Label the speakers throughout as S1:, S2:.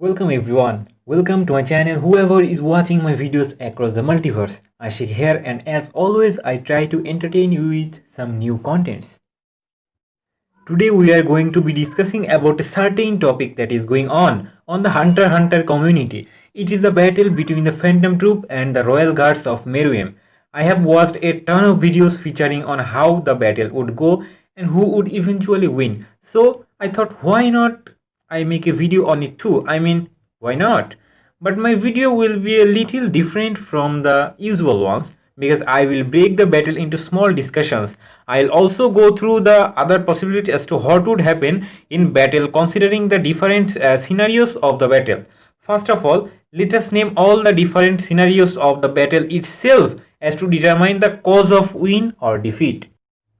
S1: Welcome everyone. Welcome to my channel. Whoever is watching my videos across the multiverse. Ashik here, and as always I try to entertain you with some new contents. Today we are going to be discussing about a certain topic that is going on the Hunter x Hunter community. It is the battle between the Phantom Troupe and the Royal Guards of Meruem. I have watched a ton of videos featuring on how the battle would go and who would eventually win. So I thought, why not I make a video on it too? Why not? But my video will be a little different from the usual ones because I will break the battle into small discussions. I'll also go through the other possibilities as to what would happen in battle considering the different scenarios of the battle. First of all, let us name all the different scenarios of the battle itself as to determine the cause of win or defeat.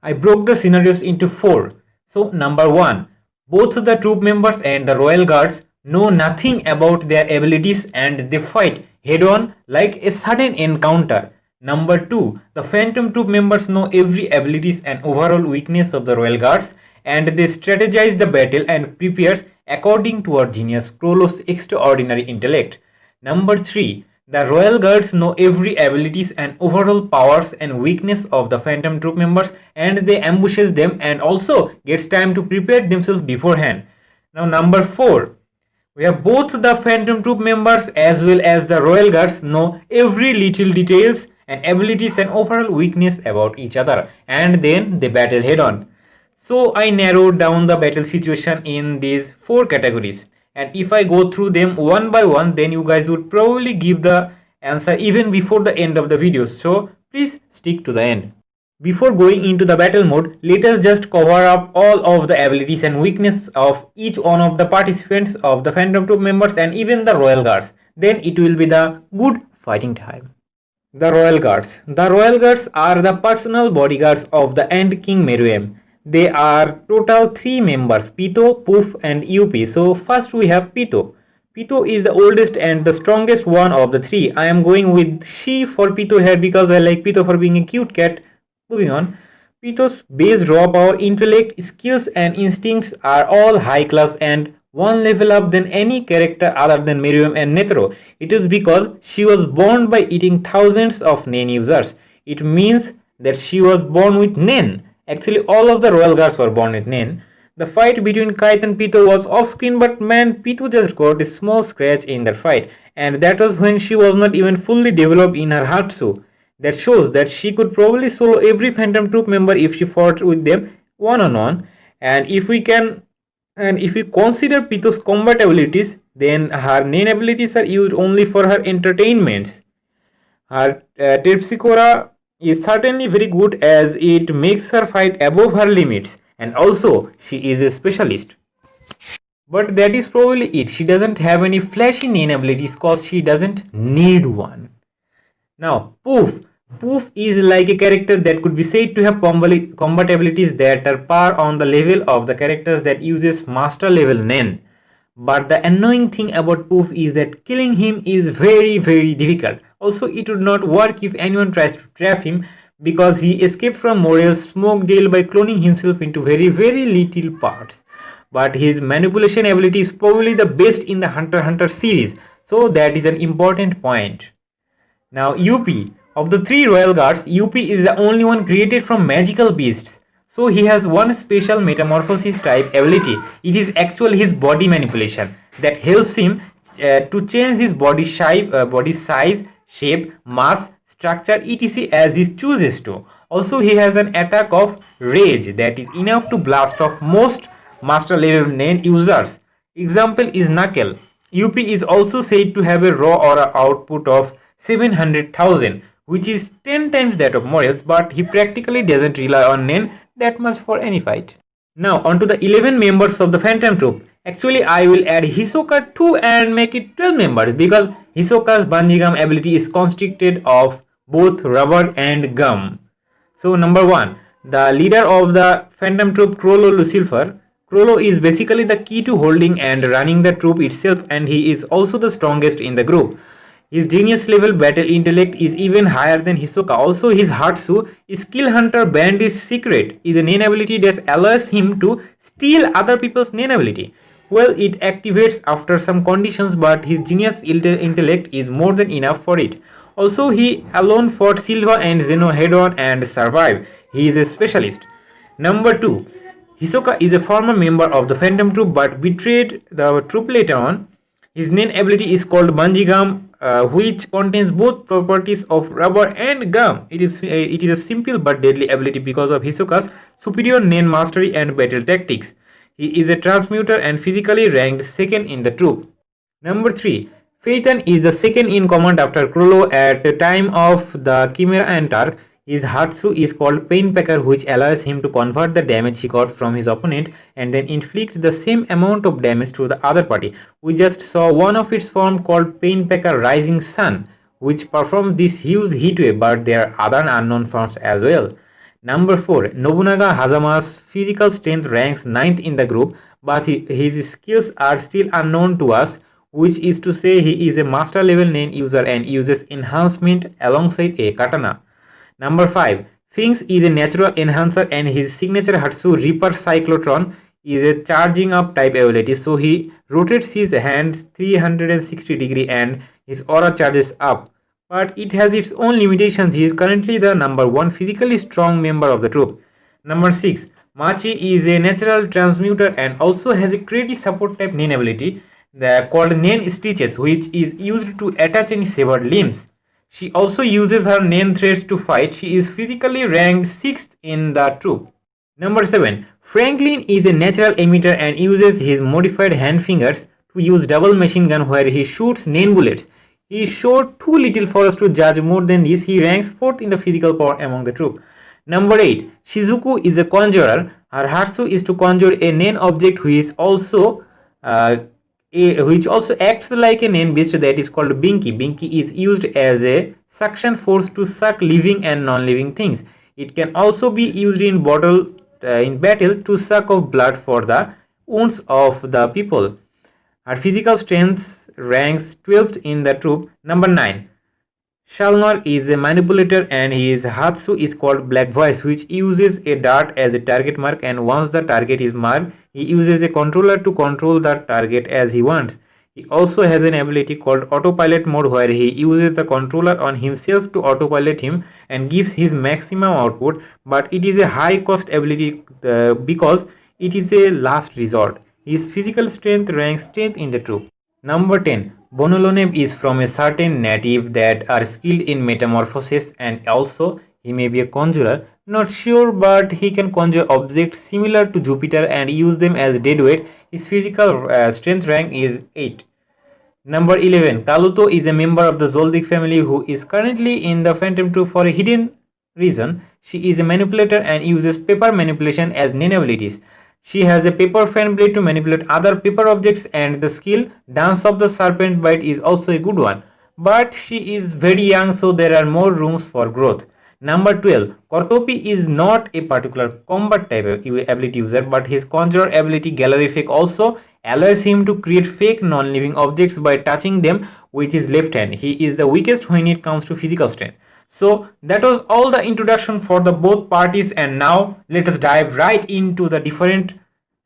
S1: I broke the scenarios into four. So number one, both the troop members and the royal guards know nothing about their abilities and they fight head on like a sudden encounter. Number 2, the phantom troop members know every abilities and overall weakness of the royal guards and they strategize the battle and prepares according to our genius Krollo's extraordinary intellect. Number 3, the royal guards know every abilities and overall powers and weakness of the phantom troop members and they ambushes them and also gets time to prepare themselves beforehand. Now number 4, where both the phantom troop members as well as the royal guards know every little details and abilities and overall weakness about each other and then they battle head on. So I narrowed down the battle situation in these four categories, and if I go through them one by one then you guys would probably give the answer even before the end of the video, so please stick to the end. Before going into the battle mode, let us just cover up all of the abilities and weakness of each one of the participants of the Phantom Troop members and even the Royal Guards. Then it will be the good fighting time. The Royal Guards. The Royal Guards are the personal bodyguards of the Ant King Meruem. They are total 3 members, Pito, Poof and UP. So first we have Pito. Pito is the oldest and the strongest one of the 3. I am going with she for Pito here because I like Pito for being a cute cat. Moving on, Pito's base raw power, intellect, skills and instincts are all high class and one level up than any character other than Miriam and Netero. It is because she was born by eating thousands of Nen users. It means that she was born with Nen. Actually, all of the royal guards were born with Nen. The fight between Kite and Pito was off screen, but man, Pito just got a small scratch in that fight, and that was when she was not even fully developed in her Hatsu. That shows that she could probably solo every Phantom Troop member if she fought with them one on one. And if we consider Pito's combat abilities, then her main abilities are used only for her entertainments. Her Terpsichora is certainly very good as it makes her fight above her limits, and also she is a specialist. But that is probably it. She doesn't have any flashy main abilities cause she doesn't need one. Now, Poof. Poof is like a character that could be said to have combat abilities that are par on the level of the characters that uses master level Nen. But the annoying thing about Poof is that killing him is very difficult. Also, it would not work if anyone tries to trap him because he escaped from Moriel's smoke jail by cloning himself into very little parts. But his manipulation ability is probably the best in the Hunter x Hunter series, so that is an important point. Now UP. Of the 3 royal guards, UP is the only one created from magical beasts. So he has one special metamorphosis type ability. It is actually his body manipulation that helps him to change his body size, shape, mass, structure, etc. as he chooses to. Also he has an attack of rage that is enough to blast off most master level Nen users. Example is Knuckle. UP is also said to have a raw aura output of 700,000, which is 10 times that of Moriel's, but he practically doesn't rely on Nen that much for any fight. Now onto the 11 members of the Phantom Troop. Actually I will add Hisoka too and make it 12 members because Hisoka's bungee gum ability is constricted of both rubber and gum. So number 1, the leader of the Phantom Troop, Krollo Lucifer. Krollo is basically the key to holding and running the troop itself, and he is also the strongest in the group. His genius level battle intellect is even higher than Hisoka. Also his Hatsu, Skill Hunter Bandit's Secret, is a Nen ability that allows him to steal other people's Nen ability. Well, it activates after some conditions, but his genius intellect is more than enough for it. Also, he alone fought Silva and Zeno head on and survived. He is a specialist. Number 2. Hisoka is a former member of the Phantom Troupe but betrayed the troupe later on. His main ability is called Bungee Gum, which contains both properties of rubber and gum. It is a simple but deadly ability because of Hisoka's superior Nen mastery and battle tactics. He is a transmuter and physically ranked second in the troupe. Number 3. Phaeton is the second in command after Krollo at the time of the Chimera and Tark. His Hatsu is called Painpacker, which allows him to convert the damage he got from his opponent and then inflict the same amount of damage to the other party. We just saw one of its form called Painpacker Rising Sun, which performs this huge heatwave, but there are other unknown forms as well. Number 4. Nobunaga Hazama's physical strength ranks 9th in the group, but his skills are still unknown to us, which is to say he is a master level Nen user and uses enhancement alongside a katana. Number 5. Finks is a natural enhancer and his signature Hatsu Reaper Cyclotron is a charging up type ability, so he rotates his hands 360 degree and his aura charges up. But it has its own limitations. He is currently the number 1 physically strong member of the troupe. Number 6. Machi is a natural transmuter and also has a creative support type Nen ability called Nen Stitches, which is used to attach any severed limbs. She also uses her Nen threads to fight. She is physically ranked 6th in the troupe. Number 7. Franklin is a natural emitter and uses his modified hand fingers to use double machine gun where he shoots Nen bullets. He is short too little for us to judge more than this. He ranks 4th in the physical power among the troupe. Number 8. Shizuku is a conjurer. Her Hatsu is to conjure a Nen object which also acts like a Nen beast that is called Binky. Binky is used as a suction force to suck living and non-living things. It can also be used in battle to suck of blood for the wounds of the people. Her physical strength ranks 12th in the troupe. Number 9. Shalnar is a manipulator and his Hatsu is called Black Voice, which uses a dart as a target mark, and once the target is marked, he uses a controller to control the target as he wants. He also has an ability called Autopilot Mode where he uses the controller on himself to autopilot him and gives his maximum output, but it is a high cost ability because it is a last resort. His physical strength ranks 10th in the troupe. Number 10. Bonolone is from a certain native that are skilled in metamorphosis and also he may be a conjurer. Not sure, but he can conjure objects similar to Jupiter and use them as deadweight. His physical strength rank is 8. Number 11. Kaluto is a member of the Zoldyck family who is currently in the Phantom Troupe for a hidden reason. She is a manipulator and uses paper manipulation as Nen abilities. She has a paper fan blade to manipulate other paper objects and the skill Dance of the Serpent Bite is also a good one. But she is very young, so there are more rooms for growth. Number 12. Kortopi is not a particular combat type ability user, but his conjurer ability Galarific also allows him to create fake non-living objects by touching them with his left hand. He is the weakest when it comes to physical strength. So that was all the introduction for the both parties, and now let us dive right into the different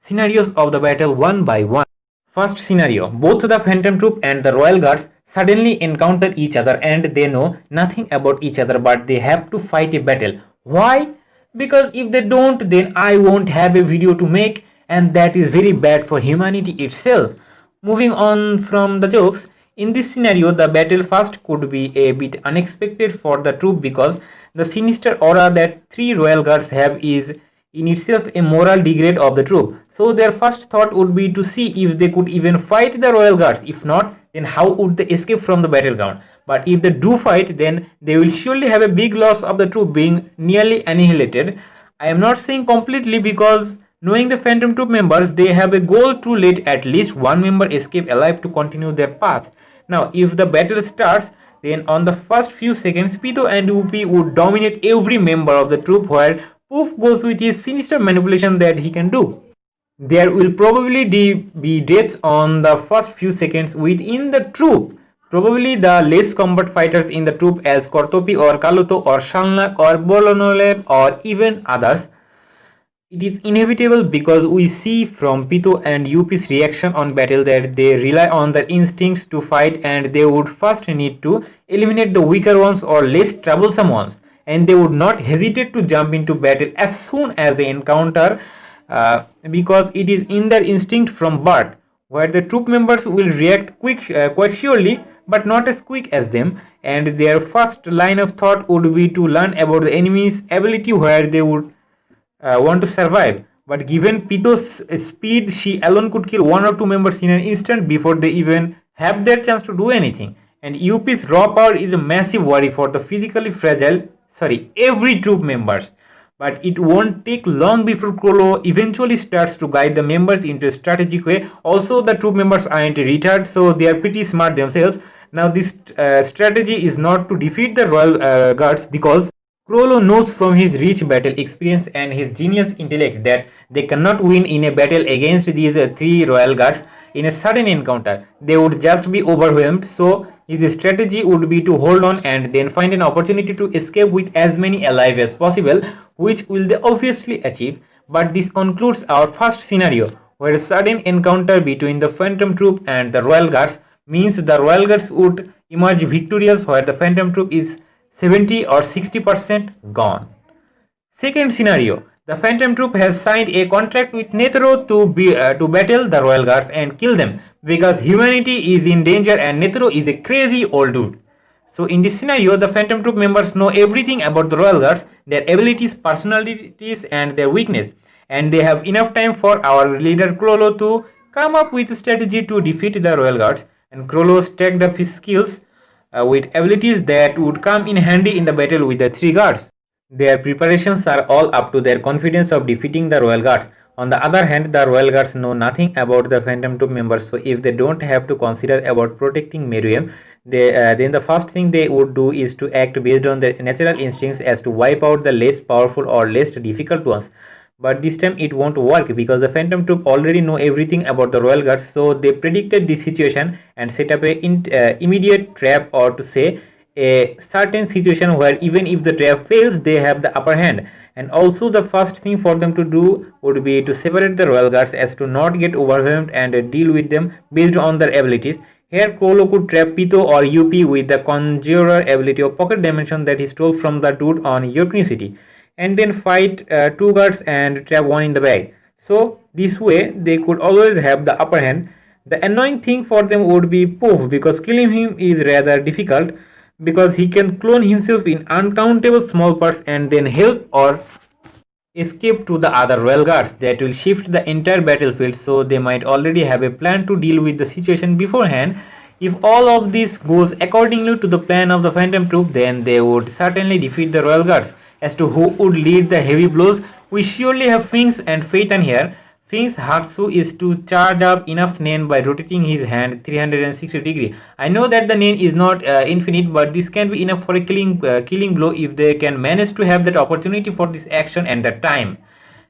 S1: scenarios of the battle one by one. First scenario, both the Phantom Troupe and the Royal Guards suddenly encounter each other and they know nothing about each other, but they have to fight a battle. Why? Because if they don't, then I won't have a video to make, and that is very bad for humanity itself. Moving on from the jokes, in this scenario, the battle first could be a bit unexpected for the troupe because the sinister aura that 3 royal guards have is in itself a moral degrade of the troupe. So their first thought would be to see if they could even fight the royal guards. If not, then how would they escape from the battleground? But if they do fight, then they will surely have a big loss of the troupe being nearly annihilated. I am not saying completely because knowing the Phantom Troupe members, they have a goal to let at least one member escape alive to continue their path. Now, if the battle starts, then on the first few seconds, Pito and Whoopi would dominate every member of the troupe where Poof goes with his sinister manipulation that he can do. There will probably be deaths on the first few seconds within the troupe. Probably the less combat fighters in the troupe as Kortopi or Kaluto or Shalnak or Bonolone or even others. It is inevitable because we see from Pito and UP's reaction on battle that they rely on their instincts to fight, and they would first need to eliminate the weaker ones or less troublesome ones, and they would not hesitate to jump into battle as soon as they encounter because it is in their instinct from birth, where the troop members will react quite surely but not as quick as them, and their first line of thought would be to learn about the enemy's ability where they would want to survive. But given Pito's speed, she alone could kill one or two members in an instant before they even have their chance to do anything. And UP's raw power is a massive worry for the physically fragile, every troop members. But it won't take long before Krollo eventually starts to guide the members into a strategic way. Also, the troop members aren't retarded, so they are pretty smart themselves. Now, this strategy is not to defeat the royal guards, because Krollo knows from his rich battle experience and his genius intellect that they cannot win in a battle against these three royal guards in a sudden encounter. They would just be overwhelmed, so his strategy would be to hold on and then find an opportunity to escape with as many alive as possible, which will they obviously achieve. But this concludes our first scenario, where a sudden encounter between the Phantom Troop and the Royal Guards means the Royal Guards would emerge victorious, where the Phantom Troop is 70 or 60% gone. Second scenario, the Phantom Troop has signed a contract with Netero to battle the Royal Guards and kill them because humanity is in danger and Netero is a crazy old dude. So in this scenario, the Phantom Troop members know everything about the Royal Guards, their abilities, personalities and their weakness, and they have enough time for our leader Krollo to come up with a strategy to defeat the Royal Guards, and Krollo stacked up his skills with abilities that would come in handy in the battle with the three guards. Their preparations are all up to their confidence of defeating the Royal Guards. On the other hand, the Royal Guards know nothing about the Phantom Troop members, so if they don't have to consider about protecting Miriam, then the first thing they would do is to act based on their natural instincts as to wipe out the less powerful or less difficult ones. But this time it won't work because the Phantom Troop already know everything about the Royal Guards, so they predicted this situation and set up a immediate trap, or to say a certain situation where even if the trap fails they have the upper hand. And also the first thing for them to do would be to separate the Royal Guards as to not get overwhelmed and deal with them based on their abilities. Here Krollo could trap Pito or UP with the Conjurer ability of Pocket Dimension that he stole from the dude on Yorkney City, and then fight two guards and trap one in the bag. So this way they could always have the upper hand. The annoying thing for them would be Poof, because killing him is rather difficult because he can clone himself in uncountable small parts and then help or escape to the other royal guards. That will shift the entire battlefield, so they might already have a plan to deal with the situation beforehand. If all of this goes accordingly to the plan of the Phantom Troop, then they would certainly defeat the royal guards. As to who would lead the heavy blows, we surely have Finks and Phaeton here. Fink's Hatsu is to charge up enough Nen by rotating his hand 360 degrees. I know that the Nen is not infinite, but this can be enough for a killing blow if they can manage to have that opportunity for this action and the time.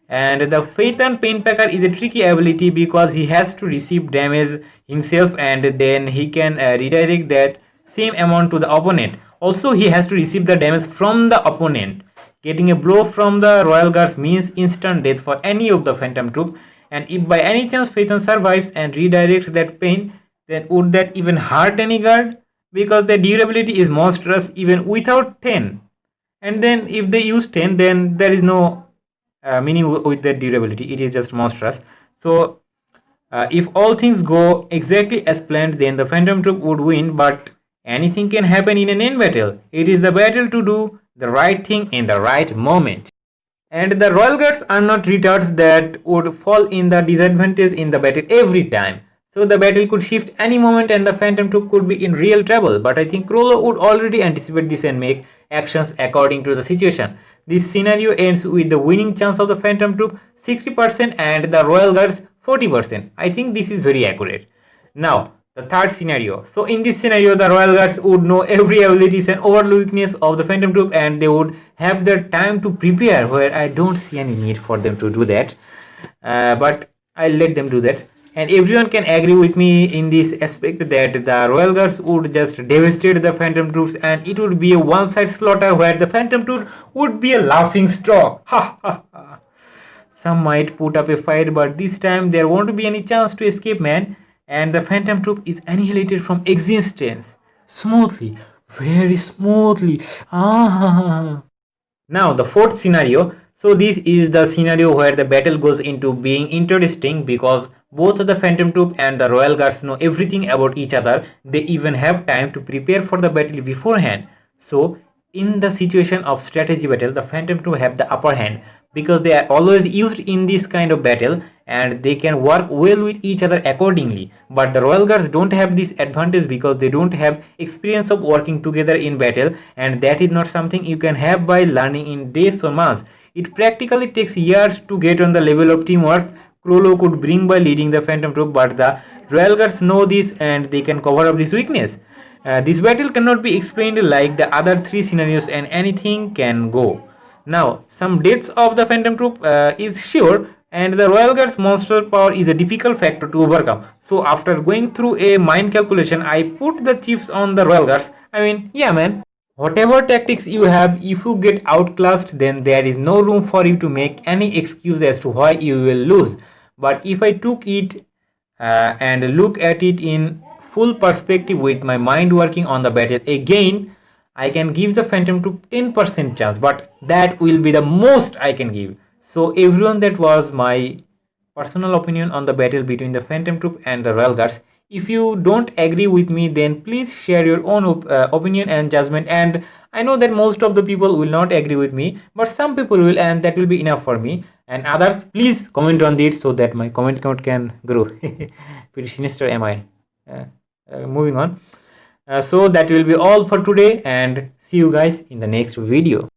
S1: And the Phaeton Painpacker is a tricky ability because he has to receive damage himself and then he can redirect that same amount to the opponent. Also, he has to receive the damage from the opponent. Getting a blow from the Royal Guards means instant death for any of the Phantom Troop, and if by any chance Phaeton survives and redirects that pain, then would that even hurt any guard? Because the durability is monstrous even without 10. And then if they use 10, then there is no meaning with that durability, it is just monstrous. So if all things go exactly as planned, then the Phantom Troop would win, but anything can happen in an end battle. It is the battle to do the right thing in the right moment. And the Royal Guards are not retards that would fall in the disadvantage in the battle every time. So the battle could shift any moment and the Phantom Troop could be in real trouble. But I think Krollo would already anticipate this and make actions according to the situation. This scenario ends with the winning chance of the Phantom Troop 60% and the Royal Guards 40%. I think this is very accurate. Now, the third scenario. So in this scenario, the Royal Guards would know every abilities and overall weakness of the Phantom Troop and they would have their time to prepare, where I don't see any need for them to do that. But I'll let them do that. And everyone can agree with me in this aspect that the Royal Guards would just devastate the Phantom Troops and it would be a one-side slaughter where the Phantom Troop would be a laughing stock. Ha ha ha. Some might put up a fight, but this time there won't be any chance to escape, man. And the Phantom Troupe is annihilated from existence. Smoothly. Very smoothly. Ah. Now, the fourth scenario. So, this is the scenario where the battle goes into being interesting because both the Phantom Troop and the Royal Guards know everything about each other. They even have time to prepare for the battle beforehand. So, in the situation of strategy battle, the Phantom Troop have the upper hand because they are always used in this kind of battle and they can work well with each other accordingly. But the Royal Guards don't have this advantage because they don't have experience of working together in battle, and that is not something you can have by learning in days or months. It practically takes years to get on the level of teamwork Krollo could bring by leading the Phantom Troop, but the Royal Guards know this and they can cover up this weakness. This battle cannot be explained like the other three scenarios and anything can go. Now, some deaths of the Phantom Troop is sure, and the Royal Guard's monster power is a difficult factor to overcome. So, after going through a mind calculation, I put the chips on the Royal Guards. I mean, yeah, man. Whatever tactics you have, if you get outclassed, then there is no room for you to make any excuse as to why you will lose. But if I took it and look at it in full perspective with my mind working on the battle again, I can give the Phantom to 10% chance, but that will be the most I can give. So everyone, that was my personal opinion on the battle between the Phantom Troop and the Royal Guards. If you don't agree with me, then please share your own opinion and judgment. And I know that most of the people will not agree with me, but some people will, and that will be enough for me. And others, please comment on this so that my comment count can grow. Pretty sinister am I. Moving on. So that will be all for today, and see you guys in the next video.